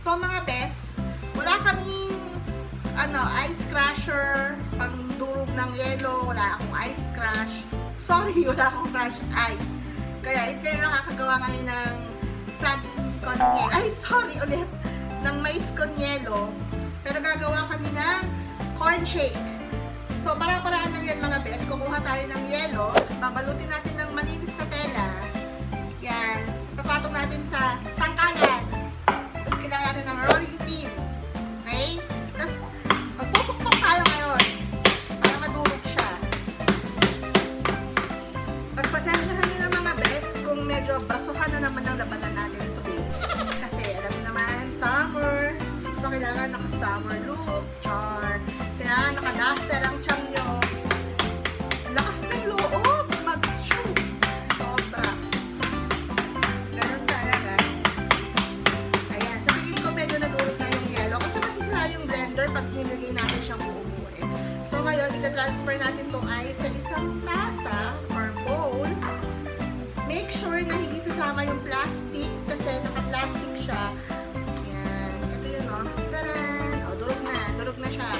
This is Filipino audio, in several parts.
So mga best, wala kaming ice crusher, pang durog ng yelo, wala akong ice crush. Sorry, wala akong crush ice. Kaya ito yung nakakagawa ngayon ng saging con yelo. Ay, sorry ulit. Ng mais con yelo. Pero gagawa kami ng corn shake. So, para-paraan lang yan mga best. Kukuha tayo ng yelo. Babalutin natin ng malinis na tela. Yan. Papatong natin sa sangkalan. Tapos kailangan natin ng rolling pin. Okay? Tapos, magpupukpok tayo ngayon. Para madurog siya. Pagpasensyahan nyo ng mga best kung medyo brasuhan na naman ang labanan natin today. Kasi, alam mo naman, summer. So, kailangan naka-summer look. Char. Kailangan naka-duster ang tiyan nyo. Lakas ng loob. Mag-chew. Sobra. Ganun talaga. Ayan. Sa tingin ko medyo nadurog na yung yelo. Kasi masisira yung blender pag nilagay natin siyang buo-buo eh. So ngayon, ita-transfer natin itong ice sa isang tasa or bowl. Make sure na hindi sasama yung plastic kasi naka-plastic siya. Ayan. Ito yun o. Taran! O, durog na. Durog na siya.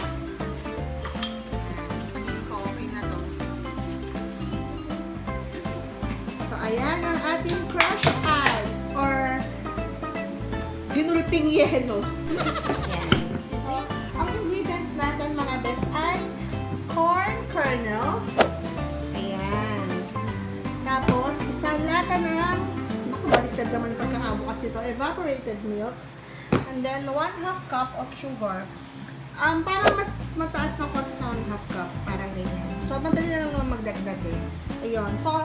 Ayan ang ating crush ice or ginulping yelo. Ayan. Sige. Ang ingredients natin mga best ay corn kernel. Ayan. Tapos, isang lata ng, naku, baliktad naman yung pagkakabukas ito, evaporated milk. And then, 1/2 cup of sugar. Parang mas mataas na konti sa 1/2 cup. Parang ganyan. So, madali na lang magdagdag eh. Ayun. So,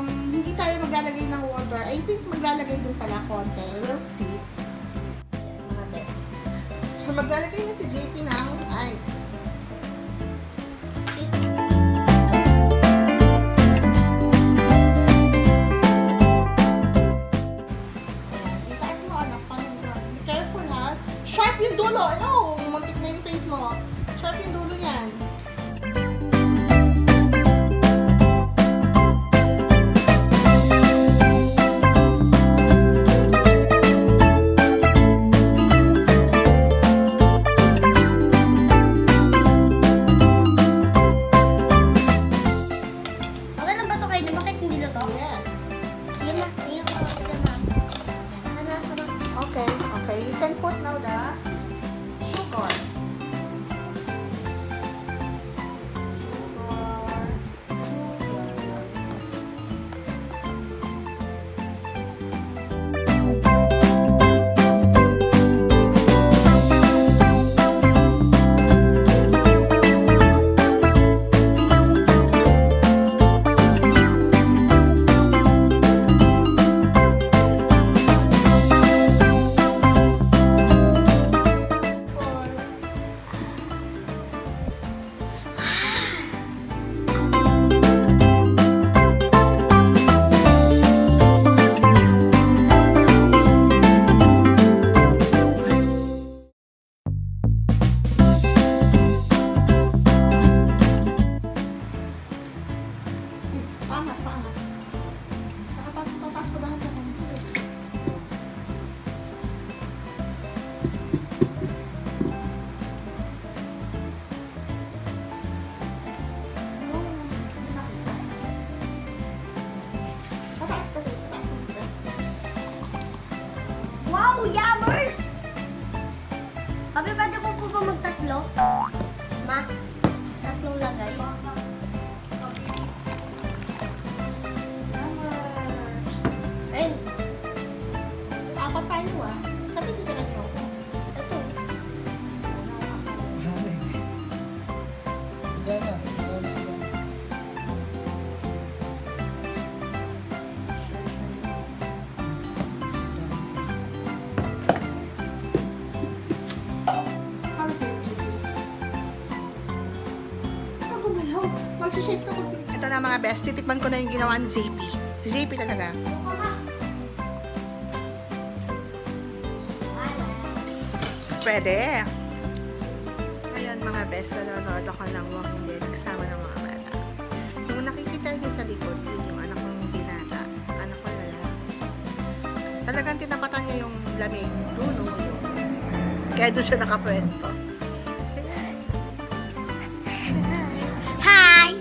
hindi tayo maglalagay ng water. I think maglalagay din pala konti. We'll see. Ayan, mga best. So, maglalagay na si JP ng ice. Ayan. Itaas mo, anak. Be careful, ha? Sharp yung dulo. Ayaw! Muntik na yung face mo. Sharp yung dulo yan. Okay, you can put now the sugar. Wow, yummers! Abi, pwede ko po ba magtatlo? Ma, tatlong lagay. Ayun. Apat tayo ah. Sabi dito na niyo. Ito. Gana. Magsishake ako. Ito na mga best. Titikman ko na yung ginawa ni JP. Si JP talaga. Pwede. Ayan mga best. Nanonood ako ng Walking Dead kasama ng mga bata. Yung nakikita niyo sa likod, yun yung anak kong binata. Anak ko lalaki. Talagang tinapatan niya yung lamig. Dulo. Kaya doon siya nakapwesto. So, yan. Hi!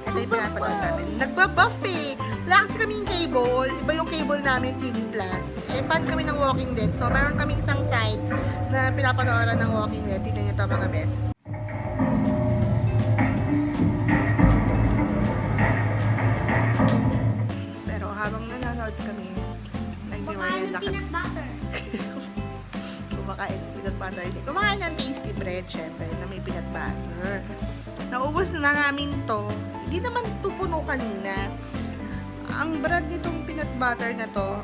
Ito yung pinapanood namin. Nagbabuff eh. Wala kasi kaming cable. Iba yung cable namin, TV Plus. Eh, fan kami ng Walking Dead. So, meron kaming isang site na pinapanooran ng Walking Dead. Tignan nyo ito mga best. Pero habang nanonood kami, Kumakain nag-merienda ng kami. peanut butter. Kumakain ng peanut butter. Kumakain ng tasty bread, syempre, na may peanut butter. Naubos na namin to. Hindi naman ito puno kanina. Ang brand nitong peanut butter na to,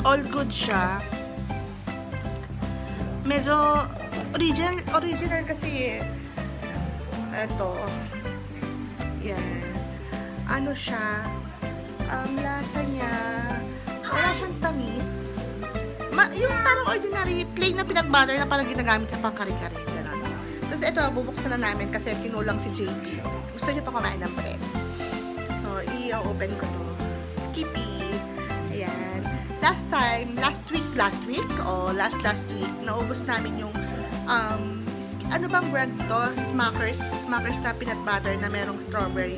all good siya. Medyo original kasi ito. Yan. Ano siya? Lasa niya, wala siyang tamis. Yung parang ordinary, plain na peanut butter na parang ginagamit sa pangkari-kari. Ganun. Tapos ito, bubuksan na namin kasi kinulang si JP. Gusto niya pa kumain ng bread. So, i-open ko to. Skippy. Ayan. Last week, naubos namin yung, ano bang brand to? Smuckers na peanut butter na merong strawberry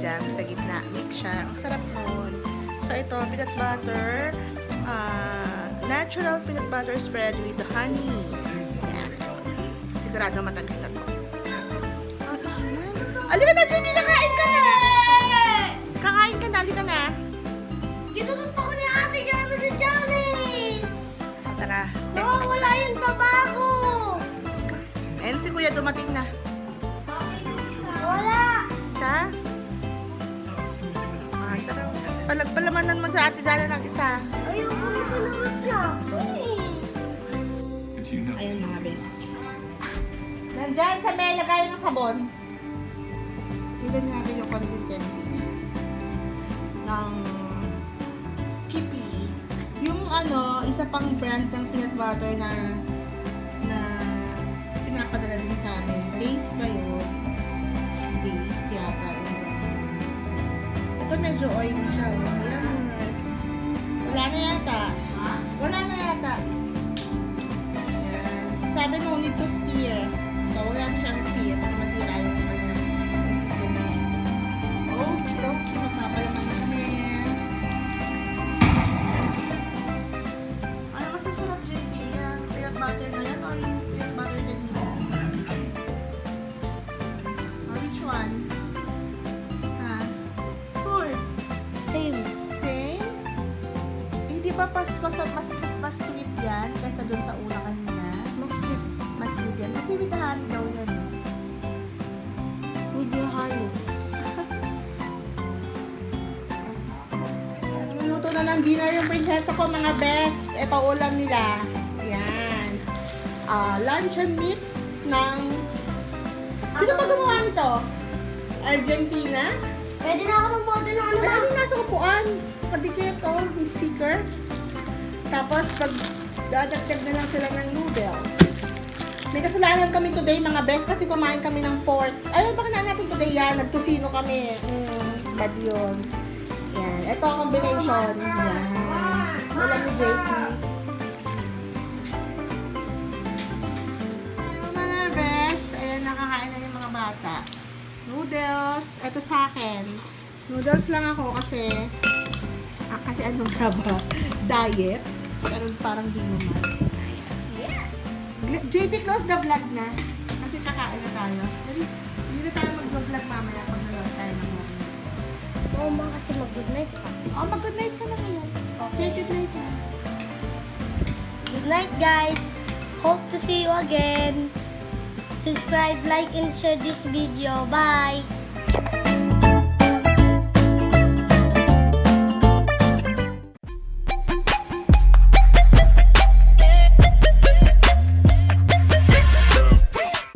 jam sa gitna. Mix siya. Ang sarap nun. So, ito, peanut butter, natural peanut butter spread with honey. Ayan. Sigurado matamis na to. Alika na, Jimmy! Nakain ka na! Kakain ka na, alika na. Gitutunto ko ni ate Johnny si Johnny! So, tara. Nawawala yung tabago! And si Kuya dumating na. Wala! Isa? Sarap. Palamanan mo sa ate Jana ng isa. Ayoko na kinawat niya. Ayun mga bes. Nandyan sa may lagayan ng sabon. Tignan natin yung consistency niya. Ng Skippy. Yung isa pang brand ng peanut butter na pinapadala din sa amin. Days ba yun? Days yata. Ito medyo oily siya. Yummers. Wala na yata. Wala na yata. Ayan. Sabi no need to stir. So, wala na siyang stir. Baka masira yung kanyang consistency. Oh, magpapalaman na kami. Ano mas masarap, JP? Yung peanut butter na yan o yung peanut butter kanina? Which one? Ha? Food. Same. Same? Hindi ba mas sweet yan kaysa dun sa una kanina? Mas sweet yan. Kasi with honey daw yan. With your honey. Nagluluto na ng dinner yung prinsesa ko, mga best. Ito ulam nila. Yan. Luncheon meat ng... Sino ba gumawa nito? Argentina? Pwede na ako mag-model ng ano Ay, ba? ano yung nasa upuan? Padikit to, yung sticker. Tapos, pag dadagdag na lang sila ng noodles. May kasalanan kami today, mga best, kasi kumain kami ng pork. Ay, baka na natin today yan. Nagtusino kami. Bad yun. Yan. Ito ang combination. Yan. Wala ni JP. Ayun, mga best. Ayan, nakakain na yung mga bata. Noodles. Ito sa akin. Noodles lang ako kasi ano nga ba? Diet. Pero parang di naman. Yes! JP, close the vlog na. Kasi kakain na tayo. Hindi na tayo mag-vlog mamaya pag nanood tayo ng vlog. Oo ma kasi mag-good night pa. Oh, mag-good night ka na ngayon. Say good night na. Good night guys! Hope to see you again! Subscribe, like, and share this video. Bye!